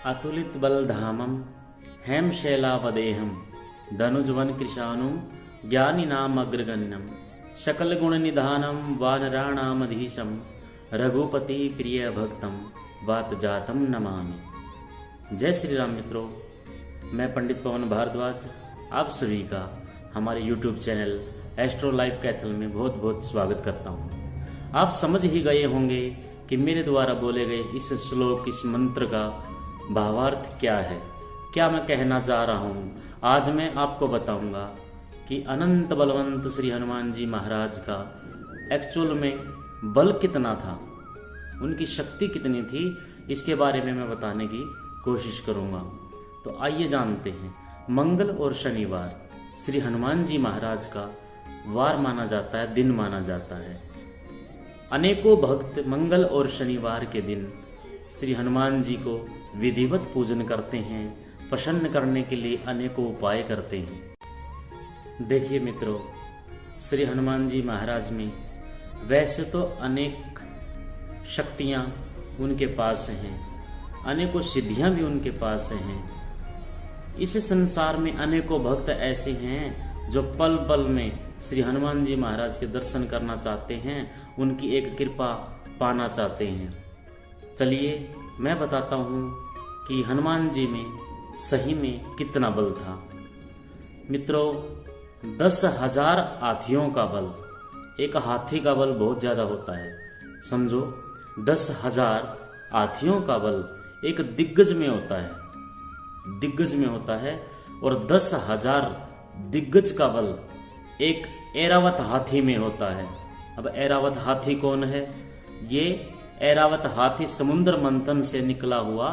अतुलित बलधामम हेमशैलावदेहम धनुजवन कृशानु ज्ञानिनाम अग्रगण्यम सकल गुण निधानम वानराणामधीशम रघुपति प्रिय भक्तम वात जातम नमामि। जय श्री राम मित्रों, मैं पंडित पवन भारद्वाज आप सभी का हमारे YouTube channel astro life Kaithal में बहुत बहुत स्वागत करता हूँ। आप समझ ही गए होंगे कि मेरे द्वारा बोले गए इस श्लोक, इस मंत्र का भावार्थ क्या है, क्या मैं कहना चाह रहा हूँ। आज मैं आपको बताऊंगा कि अनंत बलवंत श्री हनुमान जी महाराज का एक्चुअल में बल कितना था, उनकी शक्ति कितनी थी, इसके बारे में मैं बताने की कोशिश करूंगा। तो आइए जानते हैं। मंगल और शनिवार श्री हनुमान जी महाराज का वार माना जाता है, दिन माना जाता है। अनेकों भक्त मंगल और शनिवार के दिन श्री हनुमान जी को विधिवत पूजन करते हैं, प्रसन्न करने के लिए अनेकों उपाय करते हैं। देखिए मित्रों, श्री हनुमान जी महाराज में वैसे तो अनेक शक्तियां उनके पास हैं, अनेकों सिद्धियां भी उनके पास हैं। इस संसार में अनेकों भक्त ऐसे हैं जो पल पल में श्री हनुमान जी महाराज के दर्शन करना चाहते हैं, उनकी एक कृपा पाना चाहते हैं। चलिए मैं बताता हूँ कि हनुमान जी में सही में कितना बल था। मित्रों, 10,000 हाथियों का बल, एक हाथी का बल बहुत ज्यादा होता है, समझो 10,000 हाथियों का बल एक दिग्गज में होता है, दिग्गज में होता है। और 10,000 दिग्गज का बल एक ऐरावत हाथी में होता है। अब ऐरावत हाथी कौन है? ये ऐरावत हाथी समुद्र मंथन से निकला हुआ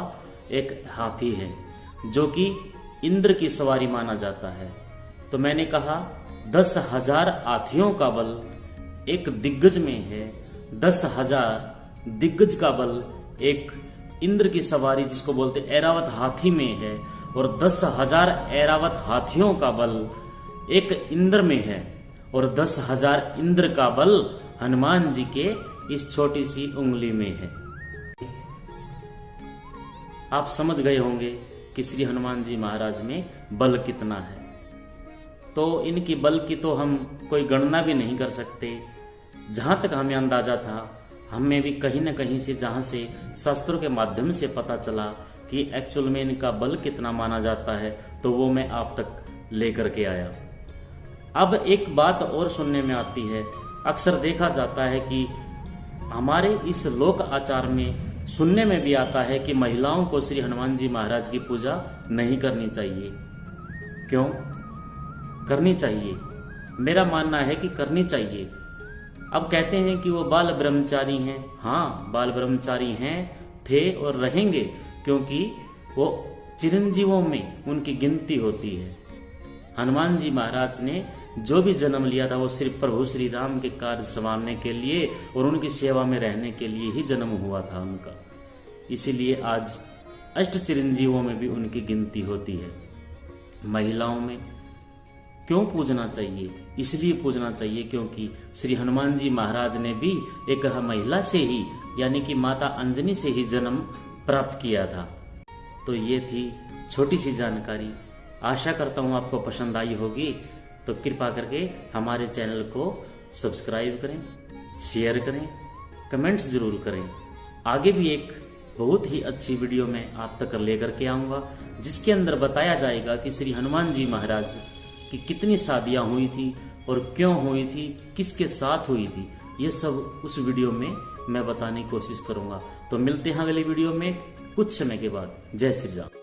एक हाथी है जो कि इंद्र की सवारी माना जाता है। तो मैंने कहा 10,000 हाथियों का बल एक दिग्गज में है, 10,000 दिग्गज का बल एक इंद्र की सवारी जिसको बोलते ऐरावत हाथी में है, और 10,000 ऐरावत हाथियों का बल एक इंद्र में है, और 10,000 इंद्र का बल हनुमान जी के इस छोटी सी उंगली में है। आप समझ गए होंगे कि श्री हनुमान जी महाराज में बल कितना है। तो इनकी बल की तो हम कोई गणना भी नहीं कर सकते। जहां तक हमें अंदाजा था, हमें भी कहीं न कहीं से, जहां से शास्त्रों के माध्यम से पता चला कि एक्चुअल में इनका बल कितना माना जाता है, तो वो मैं आप तक लेकर के आया। अब एक बात और सुनने में आती है, अक्सर देखा जाता है कि हमारे इस लोक आचार में सुनने में भी आता है कि महिलाओं को श्री हनुमान जी महाराज की पूजा नहीं करनी चाहिए। क्यों करनी चाहिए? मेरा मानना है कि करनी चाहिए। अब कहते हैं कि वो बाल ब्रह्मचारी हैं। हाँ, बाल ब्रह्मचारी हैं, थे और रहेंगे, क्योंकि वो चिरंजीवों में उनकी गिनती होती है। हनुमान जी महाराज ने जो भी जन्म लिया था वो सिर्फ प्रभु श्री राम के कार्य संभालने के लिए और उनकी सेवा में रहने के लिए ही जन्म हुआ था उनका। इसीलिए आज अष्ट चिरंजीवों में भी उनकी गिनती होती है। महिलाओं में क्यों पूजना चाहिए? इसलिए पूजना चाहिए क्योंकि श्री हनुमान जी महाराज ने भी एक महिला से ही, यानी कि माता अंजनी से ही जन्म प्राप्त किया था। तो ये थी छोटी सी जानकारी। आशा करता हूँ आपको पसंद आई होगी। तो कृपा करके हमारे चैनल को सब्सक्राइब करें, शेयर करें, कमेंट्स जरूर करें। आगे भी एक बहुत ही अच्छी वीडियो में आप तक लेकर के आऊँगा, जिसके अंदर बताया जाएगा कि श्री हनुमान जी महाराज की कितनी शादियाँ हुई थी और क्यों हुई थी, किसके साथ हुई थी, ये सब उस वीडियो में मैं बताने की कोशिश करूँगा। तो मिलते हैं अगली वीडियो में कुछ समय के बाद। जय श्री राम।